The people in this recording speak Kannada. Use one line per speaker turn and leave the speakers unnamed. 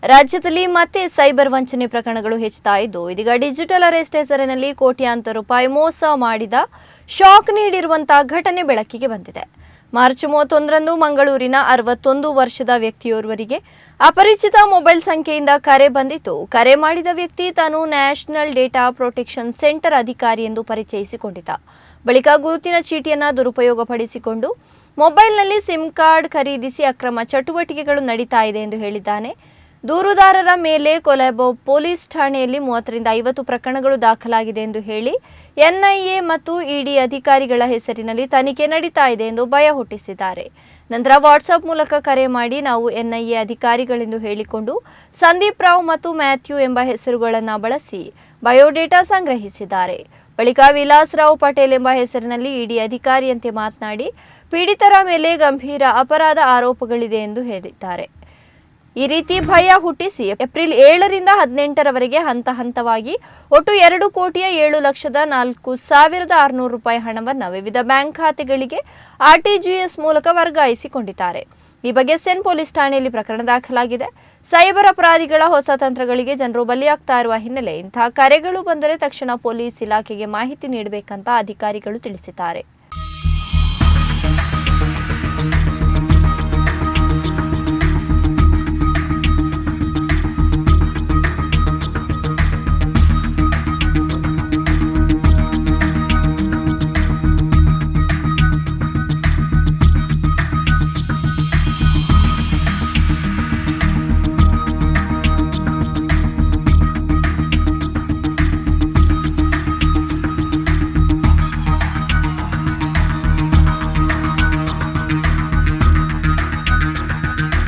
ರಾಜ್ಯದಲ್ಲಿ ಮತ್ತೆ ಸೈಬರ್ ವಂಚನೆ ಪ್ರಕರಣಗಳು ಹೆಚ್ಚುತ್ತಾ ಇದ್ದು, ಇದೀಗ ಡಿಜಿಟಲ್ ಅರೆಸ್ಟ್ ಹೆಸರಿನಲ್ಲಿ ಕೋಟ್ಯಾಂತರ ರೂಪಾಯಿ ಮೋಸ ಮಾಡಿದ ಶಾಕ್ ನೀಡಿರುವಂತಹ ಘಟನೆ ಬೆಳಕಿಗೆ ಬಂದಿದೆ. ಮಾರ್ಚ್ 31ರಂದು ಮಂಗಳೂರಿನ 61 ವರ್ಷದ ವ್ಯಕ್ತಿಯೋರ್ವರಿಗೆ ಅಪರಿಚಿತ ಮೊಬೈಲ್ ಸಂಖ್ಯೆಯಿಂದ ಕರೆ ಬಂದಿತ್ತು. ಕರೆ ಮಾಡಿದ ವ್ಯಕ್ತಿ ತಾನು ನ್ಯಾಷನಲ್ ಡೇಟಾ ಪ್ರೊಟೆಕ್ಷನ್ ಸೆಂಟರ್ ಅಧಿಕಾರಿ ಎಂದು ಪರಿಚಯಿಸಿಕೊಂಡಿದ್ದ. ಬಳಿಕ ಗುರುತಿನ ಚೀಟಿಯನ್ನು ದುರುಪಯೋಗಪಡಿಸಿಕೊಂಡು ಮೊಬೈಲ್ನಲ್ಲಿ ಸಿಮ್ ಕಾರ್ಡ್ ಖರೀದಿಸಿ ಅಕ್ರಮ ಚಟುವಟಿಕೆಗಳು ನಡೀತಾ ಇದೆ ಎಂದು ಹೇಳಿದ್ದಾನೆ. ದೂರುದಾರರ ಮೇಲೆ ಕೊಲಂಬೋ ಪೊಲೀಸ್ ಠಾಣೆಯಲ್ಲಿ 30ರಿಂದ 50 ಪ್ರಕರಣಗಳು ದಾಖಲಾಗಿದೆ ಎಂದು ಹೇಳಿ ಎನ್ಐಎ ಮತ್ತು ಇಡಿ ಅಧಿಕಾರಿಗಳ ಹೆಸರಿನಲ್ಲಿ ತನಿಖೆ ನಡೀತಾ ಇದೆ ಎಂದು ಭಯ ಹುಟ್ಟಿಸಿದ್ದಾರೆ. ನಂತರ ವಾಟ್ಸಾಪ್ ಮೂಲಕ ಕರೆ ಮಾಡಿ ನಾವು ಎನ್ಐಎ ಅಧಿಕಾರಿಗಳೆಂದು ಹೇಳಿಕೊಂಡು ಸಂದೀಪ್ ರಾವ್ ಮತ್ತು ಮ್ಯಾಥ್ಯೂ ಎಂಬ ಹೆಸರುಗಳನ್ನು ಬಳಸಿ ಬಯೋಡೇಟಾ ಸಂಗ್ರಹಿಸಿದ್ದಾರೆ. ಬಳಿಕ ವಿಲಾಸ್ ರಾವ್ ಪಟೇಲ್ ಎಂಬ ಹೆಸರಿನಲ್ಲಿ ಇಡಿ ಅಧಿಕಾರಿಯಂತೆ ಮಾತನಾಡಿ ಪೀಡಿತರ ಮೇಲೆ ಗಂಭೀರ ಅಪರಾಧ ಆರೋಪಗಳಿದೆ ಎಂದು ಹೇಳಿದ್ದಾರೆ. ಈ ರೀತಿ ಭಯ ಹುಟ್ಟಿಸಿ ಏಪ್ರಿಲ್ 7ರಿಂದ 18ರವರೆಗೆ ಹಂತವಾಗಿ ಒಟ್ಟು 2,07,04,600 ರೂಪಾಯಿ ಹಣವನ್ನು ವಿವಿಧ ಬ್ಯಾಂಕ್ ಖಾತೆಗಳಿಗೆ ಆರ್ಟಿಜಿಎಸ್ ಮೂಲಕ ವರ್ಗಾಯಿಸಿಕೊಂಡಿದ್ದಾರೆ. ಈ ಬಗ್ಗೆ ಸೆನ್ ಪೊಲೀಸ್ ಠಾಣೆಯಲ್ಲಿ ಪ್ರಕರಣ ದಾಖಲಾಗಿದೆ. ಸೈಬರ್ ಅಪರಾಧಿಗಳ ಹೊಸ ತಂತ್ರಗಳಿಗೆ ಜನರು ಬಲಿಯಾಗ್ತಾ ಇರುವ ಹಿನ್ನೆಲೆ ಇಂತಹ ಕರೆಗಳು ಬಂದರೆ ತಕ್ಷಣ ಪೊಲೀಸ್ ಇಲಾಖೆಗೆ ಮಾಹಿತಿ ನೀಡಬೇಕಂತ ಅಧಿಕಾರಿಗಳು ತಿಳಿಸಿದ್ದಾರೆ.